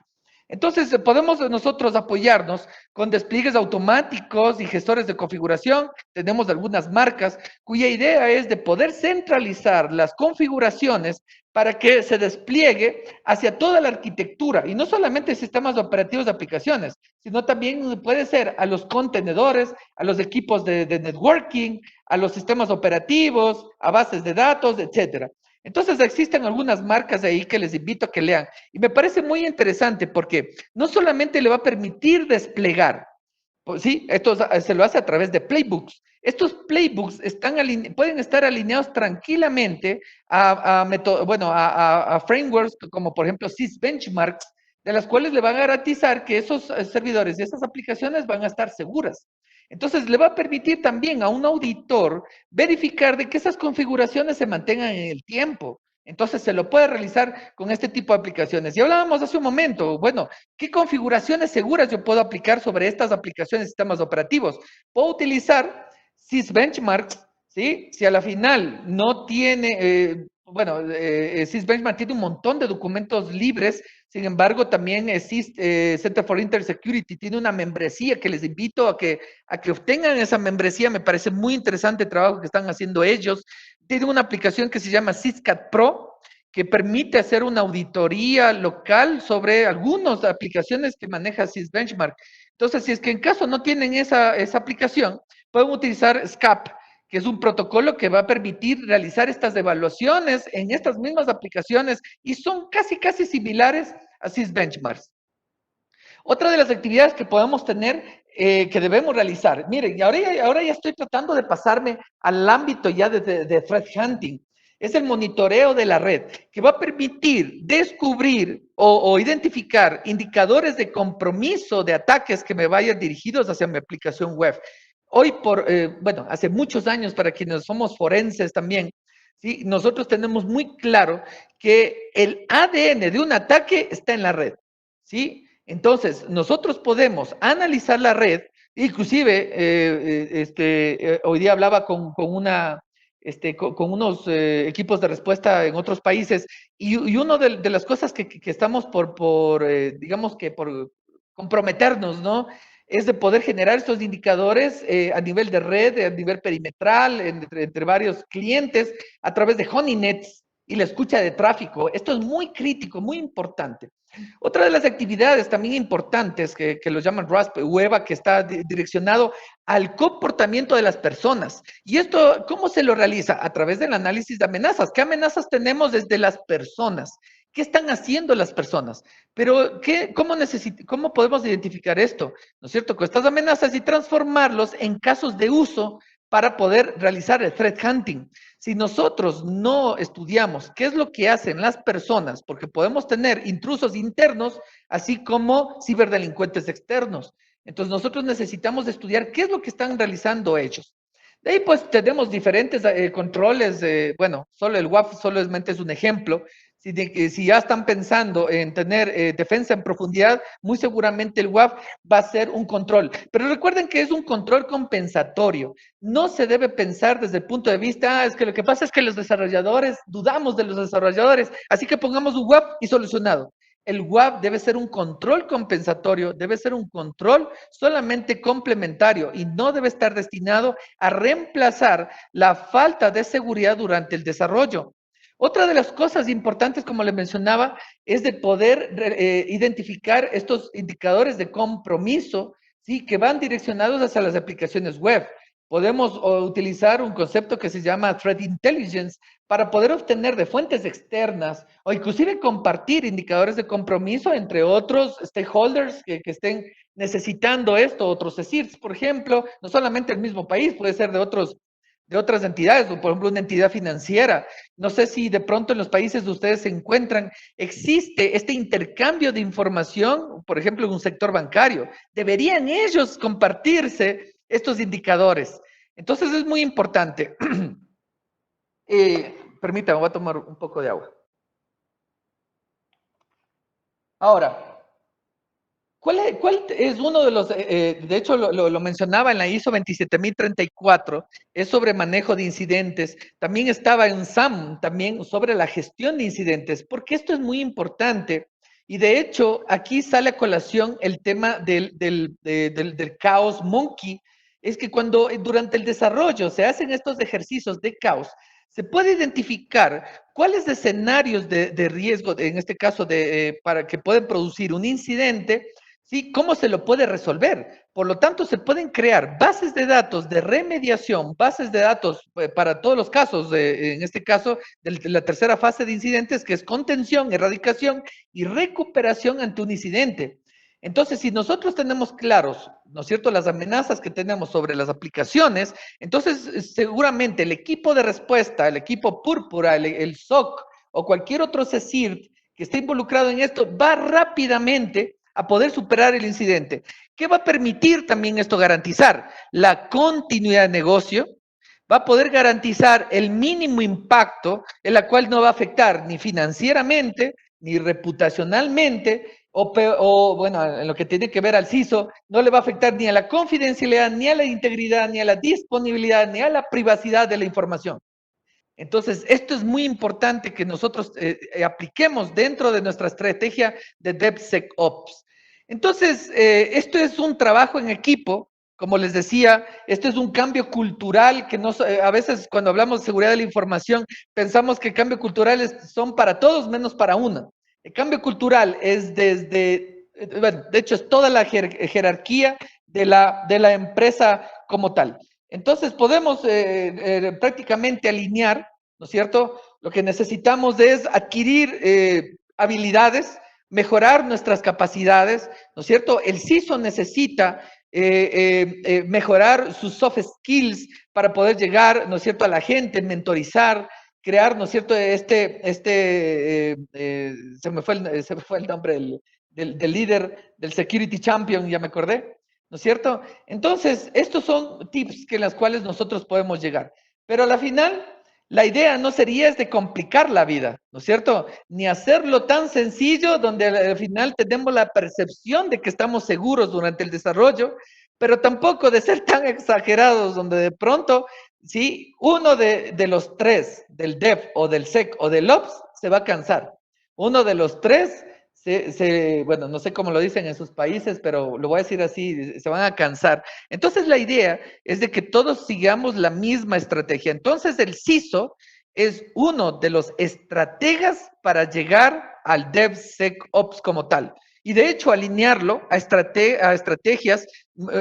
Entonces, podemos nosotros apoyarnos con despliegues automáticos y gestores de configuración. Tenemos algunas marcas cuya idea es de poder centralizar las configuraciones para que se despliegue hacia toda la arquitectura y no solamente sistemas operativos de aplicaciones, sino también puede ser a los contenedores, a los equipos de networking, a los sistemas operativos, a bases de datos, etcétera. Entonces existen algunas marcas ahí que les invito a que lean y me parece muy interesante porque no solamente le va a permitir desplegar, sí, esto se lo hace a través de playbooks. Estos playbooks pueden estar alineados tranquilamente a frameworks como por ejemplo sysbenchmarks, de las cuales le van a garantizar que esos servidores y esas aplicaciones van a estar seguras. Entonces, le va a permitir también a un auditor verificar de que esas configuraciones se mantengan en el tiempo. Entonces, se lo puede realizar con este tipo de aplicaciones. Y hablábamos hace un momento, bueno, ¿qué configuraciones seguras yo puedo aplicar sobre estas aplicaciones y sistemas operativos? Puedo utilizar sysbenchmarks, ¿sí? Si a la final no tiene, sysbenchmark tiene un montón de documentos libres, sin embargo, también existe Center for Intersecurity, tiene una membresía que les invito a que obtengan esa membresía. Me parece muy interesante el trabajo que están haciendo ellos. Tiene una aplicación que se llama Syscat Pro, que permite hacer una auditoría local sobre algunas aplicaciones que maneja Sysbenchmark. Entonces, si es que en caso no tienen esa aplicación, pueden utilizar SCAP, que es un protocolo que va a permitir realizar estas evaluaciones en estas mismas aplicaciones y son casi similares a Sysbenchmarks. Otra de las actividades que podemos tener, que debemos realizar, miren, y ahora ya estoy tratando de pasarme al ámbito ya de threat hunting, es el monitoreo de la red, que va a permitir descubrir o identificar indicadores de compromiso de ataques que me vayan dirigidos hacia mi aplicación web. Hoy hace muchos años, para quienes somos forenses también, ¿sí? Nosotros tenemos muy claro que el ADN de un ataque está en la red, ¿sí? Entonces, nosotros podemos analizar la red, inclusive, hoy día hablaba con unos equipos de respuesta en otros países, y una de las cosas que estamos digamos que por comprometernos, ¿no? Es de poder generar estos indicadores a nivel de red, a nivel perimetral, entre varios clientes, a través de Honeynets y la escucha de tráfico. Esto es muy crítico, muy importante. Otra de las actividades también importantes que lo llaman RASP, UEVA, que está direccionado al comportamiento de las personas. ¿Y esto cómo se lo realiza? A través del análisis de amenazas. ¿Qué amenazas tenemos desde las personas? ¿Qué están haciendo las personas? Pero, ¿cómo podemos identificar esto? ¿No es cierto? Con estas amenazas y transformarlos en casos de uso para poder realizar el threat hunting. Si nosotros no estudiamos qué es lo que hacen las personas, porque podemos tener intrusos internos, así como ciberdelincuentes externos. Entonces nosotros necesitamos estudiar qué es lo que están realizando ellos. De ahí pues tenemos diferentes controles, bueno, solo el WAF solamente es un ejemplo. Si ya están pensando en tener defensa en profundidad, muy seguramente el WAF va a ser un control. Pero recuerden que es un control compensatorio. No se debe pensar desde el punto de vista, es que lo que pasa es que los desarrolladores, dudamos de los desarrolladores, así que pongamos un WAF y solucionado. El WAF debe ser un control compensatorio, debe ser un control solamente complementario y no debe estar destinado a reemplazar la falta de seguridad durante el desarrollo. Otra de las cosas importantes, como le mencionaba, es de poder identificar estos indicadores de compromiso, ¿sí? Que van direccionados hacia las aplicaciones web. Podemos utilizar un concepto que se llama Threat Intelligence para poder obtener de fuentes externas o inclusive compartir indicadores de compromiso entre otros stakeholders que estén necesitando esto, otros CSIRTs, por ejemplo, no solamente el mismo país, puede ser de otras entidades, por ejemplo, una entidad financiera. No sé si de pronto en los países de ustedes se encuentran, existe este intercambio de información, por ejemplo, en un sector bancario. Deberían ellos compartirse estos indicadores. Entonces es muy importante. Permítame, voy a tomar un poco de agua. Ahora, ¿cuál es uno de los, de hecho lo mencionaba en la ISO 27034, es sobre manejo de incidentes, también estaba en SAM, también sobre la gestión de incidentes, porque esto es muy importante y de hecho aquí sale a colación el tema del caos monkey, es que cuando durante el desarrollo se hacen estos ejercicios de caos, se puede identificar cuáles escenarios de riesgo, en este caso para que pueden producir un incidente, ¿sí? ¿Cómo se lo puede resolver? Por lo tanto, se pueden crear bases de datos de remediación, bases de datos para todos los casos, en este caso, de la tercera fase de incidentes, que es contención, erradicación y recuperación ante un incidente. Entonces, si nosotros tenemos claros, ¿no es cierto?, las amenazas que tenemos sobre las aplicaciones, entonces seguramente el equipo de respuesta, el equipo púrpura, el SOC o cualquier otro CSIRT que esté involucrado en esto, va rápidamente a poder superar el incidente. ¿Qué va a permitir también esto garantizar? La continuidad de negocio, va a poder garantizar el mínimo impacto, en la cual no va a afectar ni financieramente, ni reputacionalmente, bueno, en lo que tiene que ver al CISO, no le va a afectar ni a la confidencialidad, ni a la integridad, ni a la disponibilidad, ni a la privacidad de la información. Entonces, esto es muy importante que nosotros apliquemos dentro de nuestra estrategia de DevSecOps. Entonces, esto es un trabajo en equipo. Como les decía, esto es un cambio cultural que a veces cuando hablamos de seguridad de la información pensamos que cambios culturales son para todos menos para uno. El cambio cultural es bueno, de hecho es toda la jerarquía de la empresa como tal. Entonces podemos prácticamente alinear, ¿no es cierto? Lo que necesitamos es adquirir habilidades, mejorar nuestras capacidades, ¿no es cierto? El CISO necesita mejorar sus soft skills para poder llegar, ¿no es cierto?, a la gente, mentorizar, crear, ¿no es cierto?, se me fue el nombre del líder, del security champion, ya me acordé, ¿no es cierto? Entonces, estos son tips que en las cuales nosotros podemos llegar. Pero a la final, La idea no sería es de complicar la vida, ¿no es cierto? Ni hacerlo tan sencillo donde al final tenemos la percepción de que estamos seguros durante el desarrollo, pero tampoco de ser tan exagerados donde de pronto, sí, uno de los tres, del dev o del sec o del ops, se va a cansar. Uno de los tres bueno, no sé cómo lo dicen en sus países, pero lo voy a decir así, se van a cansar. Entonces la idea es de que todos sigamos la misma estrategia. Entonces el CISO es uno de los estrategas para llegar al DevSecOps como tal. Y de hecho alinearlo a estrategias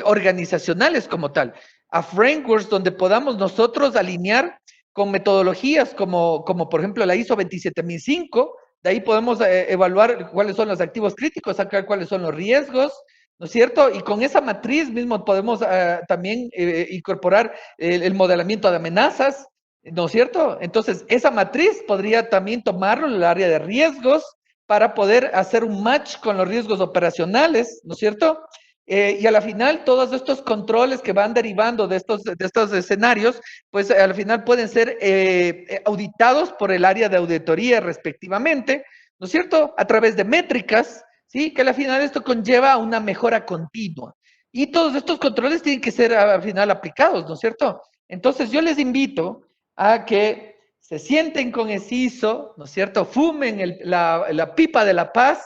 organizacionales como tal, a frameworks donde podamos nosotros alinear con metodologías como por ejemplo la ISO 27005. De ahí podemos evaluar cuáles son los activos críticos, sacar cuáles son los riesgos, ¿no es cierto? Y con esa matriz mismo podemos también incorporar el modelamiento de amenazas, ¿no es cierto? Entonces, esa matriz podría también tomarlo en el área de riesgos para poder hacer un match con los riesgos operacionales, ¿no es cierto? Y a la final, todos estos controles que van derivando de estos escenarios, pues al final pueden ser auditados por el área de auditoría respectivamente, ¿no es cierto? A través de métricas, ¿sí? Que al final esto conlleva una mejora continua. Y todos estos controles tienen que ser al final aplicados, ¿no es cierto? Entonces yo les invito a que se sienten con el CISO, ¿no es cierto? Fumen la pipa de la paz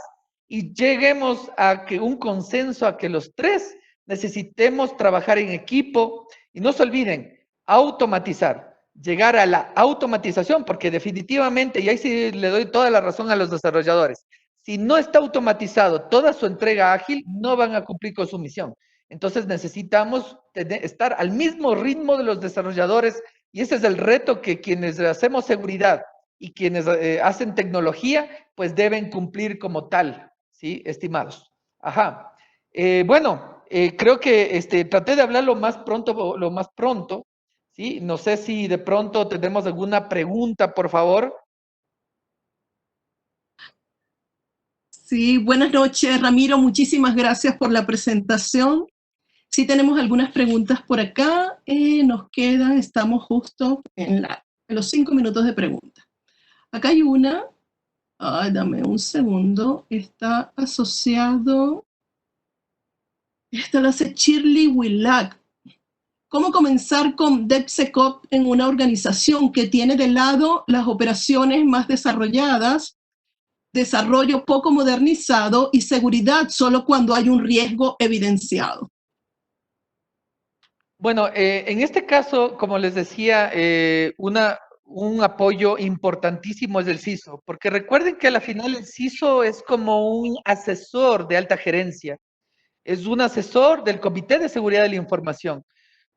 y lleguemos a que un consenso, a que los tres necesitemos trabajar en equipo y no se olviden, automatizar, llegar a la automatización, porque definitivamente, y ahí sí le doy toda la razón a los desarrolladores, si no está automatizado toda su entrega ágil, no van a cumplir con su misión. Entonces necesitamos estar al mismo ritmo de los desarrolladores y ese es el reto que quienes hacemos seguridad y quienes hacen tecnología, pues deben cumplir como tal. ¿Sí, estimados? Ajá. Bueno, creo que traté de hablar lo más pronto, ¿sí? No sé si de pronto tenemos alguna pregunta, por favor. Sí, buenas noches, Ramiro. Muchísimas gracias por la presentación. Sí tenemos algunas preguntas por acá. Nos quedan, estamos justo en los 5 minutos de preguntas. Acá hay una. Ay, dame un segundo. Está asociado. Esta lo hace Shirley Willac. ¿Cómo comenzar con DevSecOps en una organización que tiene de lado las operaciones más desarrolladas, desarrollo poco modernizado y seguridad solo cuando hay un riesgo evidenciado? Bueno, en este caso, como les decía, un apoyo importantísimo es el CISO, porque recuerden que a la final el CISO es como un asesor de alta gerencia, es un asesor del Comité de Seguridad de la Información.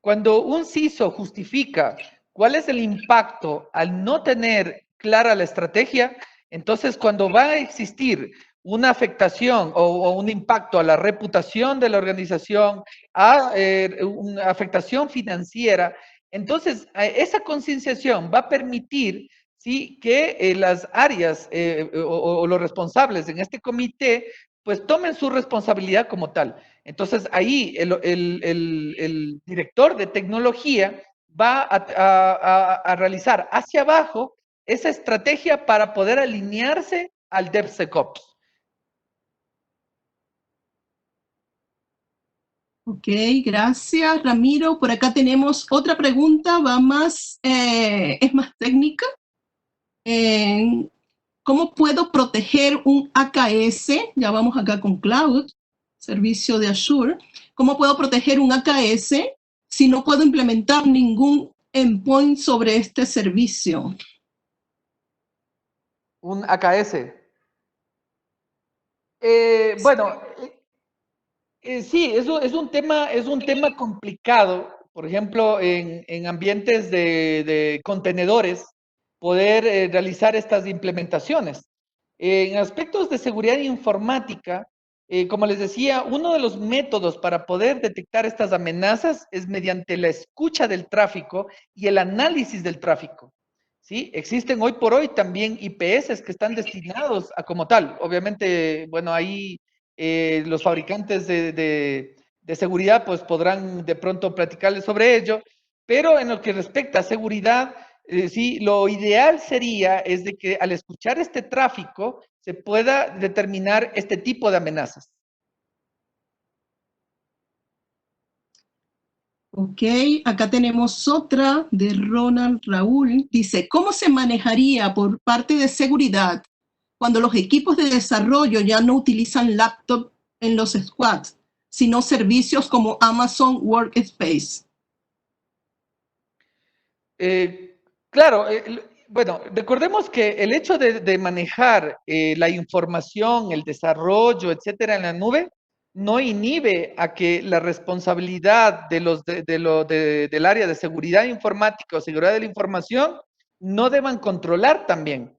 Cuando un CISO justifica cuál es el impacto al no tener clara la estrategia, entonces cuando va a existir una afectación o un impacto a la reputación de la organización, a una afectación financiera, entonces esa concienciación va a permitir ¿sí? que las áreas o los responsables en este comité pues tomen su responsabilidad como tal. Entonces ahí el director de tecnología va a realizar hacia abajo esa estrategia para poder alinearse al DevSecOps. Ok, gracias, Ramiro. Por acá tenemos otra pregunta, es más técnica. ¿Cómo puedo proteger un AKS? Ya vamos acá con Cloud, servicio de Azure. ¿Cómo puedo proteger un AKS si no puedo implementar ningún endpoint sobre este servicio? Un AKS. Bueno, sí, eso es un tema complicado. Por ejemplo, en ambientes de contenedores, poder realizar estas implementaciones. En aspectos de seguridad informática, como les decía, uno de los métodos para poder detectar estas amenazas es mediante la escucha del tráfico y el análisis del tráfico. ¿Sí? Existen hoy por hoy también IPS que están destinados a como tal. Obviamente, bueno, ahí los fabricantes de seguridad pues podrán de pronto platicarles sobre ello, pero en lo que respecta a seguridad, sí, lo ideal sería es de que al escuchar este tráfico se pueda determinar este tipo de amenazas. Ok, acá tenemos otra de Ronald Raúl. Dice, ¿cómo se manejaría por parte de seguridad cuando los equipos de desarrollo ya no utilizan laptop en los squads, sino servicios como Amazon Workspace? Claro, bueno, recordemos que el hecho de manejar la información, el desarrollo, etcétera, en la nube, no inhibe a que la responsabilidad del área de seguridad informática o seguridad de la información no deban controlar también,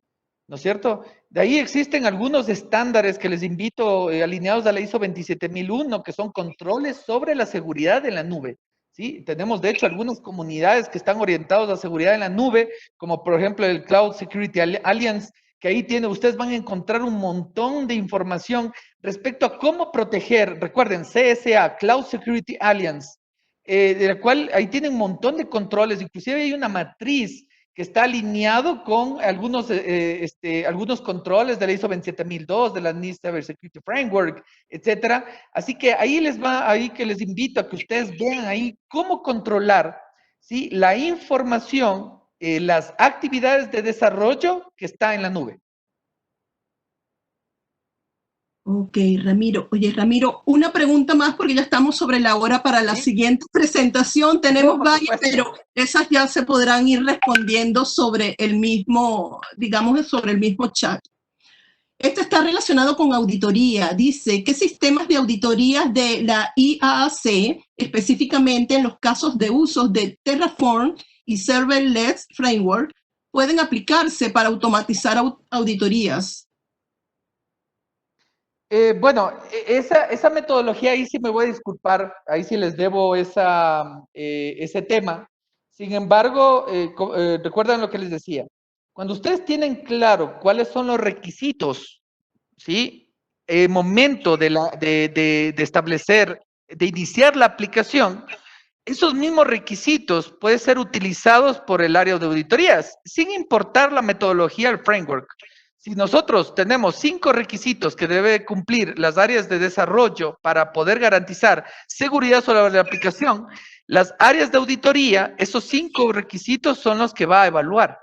¿no es cierto? De ahí existen algunos estándares que les invito, alineados a la ISO 27001, que son controles sobre la seguridad de la nube. ¿Sí? Tenemos, de hecho, algunas comunidades que están orientadas a seguridad en la nube, como por ejemplo el Cloud Security Alliance, que ahí ustedes van a encontrar un montón de información respecto a cómo proteger, recuerden, CSA, Cloud Security Alliance, de la cual ahí tienen un montón de controles, inclusive hay una matriz que está alineado con algunos controles de la ISO 27002, de la NIST Cyber Security Framework, etcétera. Así que ahí que les invito a que ustedes vean ahí cómo controlar, ¿sí?, la información, las actividades de desarrollo que está en la nube. Ok, Ramiro. Oye, Ramiro, una pregunta más porque ya estamos sobre la hora para la siguiente presentación. Tenemos varias, pero esas ya se podrán ir respondiendo sobre el mismo, digamos, sobre el mismo chat. Este está relacionado con auditoría. Dice, ¿qué sistemas de auditoría de la IAAC, específicamente en los casos de usos de Terraform y Serverless Framework, pueden aplicarse para automatizar auditorías? Bueno, esa metodología ahí sí me voy a disculpar, ahí sí les debo ese tema. Sin embargo, recuerdan lo que les decía. Cuando ustedes tienen claro cuáles son los requisitos, ¿sí? Momento de establecer, de iniciar la aplicación, esos mismos requisitos pueden ser utilizados por el área de auditorías, sin importar la metodología, el framework. Si nosotros tenemos 5 requisitos que debe cumplir las áreas de desarrollo para poder garantizar seguridad sobre la aplicación, las áreas de auditoría, esos 5 requisitos son los que va a evaluar.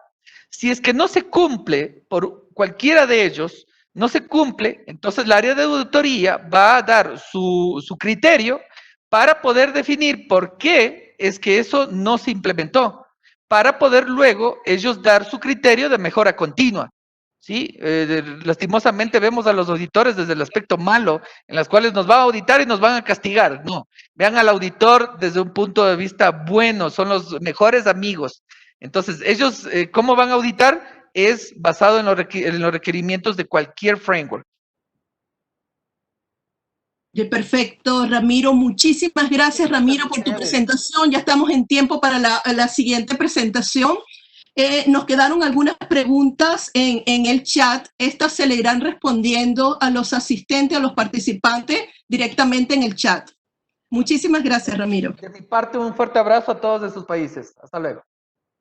Si es que no se cumple por cualquiera de ellos, no se cumple, entonces la área de auditoría va a dar su criterio para poder definir por qué es que eso no se implementó, para poder luego ellos dar su criterio de mejora continua. ¿Sí? Lastimosamente vemos a los auditores desde el aspecto malo, en las cuales nos va a auditar y nos van a castigar. No, vean al auditor desde un punto de vista bueno, son los mejores amigos. Entonces, ellos, ¿cómo van a auditar? Es basado en los requerimientos de cualquier framework. Perfecto, Ramiro. Muchísimas gracias, Ramiro, por tu presentación. Ya estamos en tiempo para la siguiente presentación. Nos quedaron algunas preguntas en el chat. Estas se le irán respondiendo a los asistentes, a los participantes, directamente en el chat. Muchísimas gracias, Ramiro. De mi parte, un fuerte abrazo a todos de sus países. Hasta luego.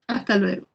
Hasta luego.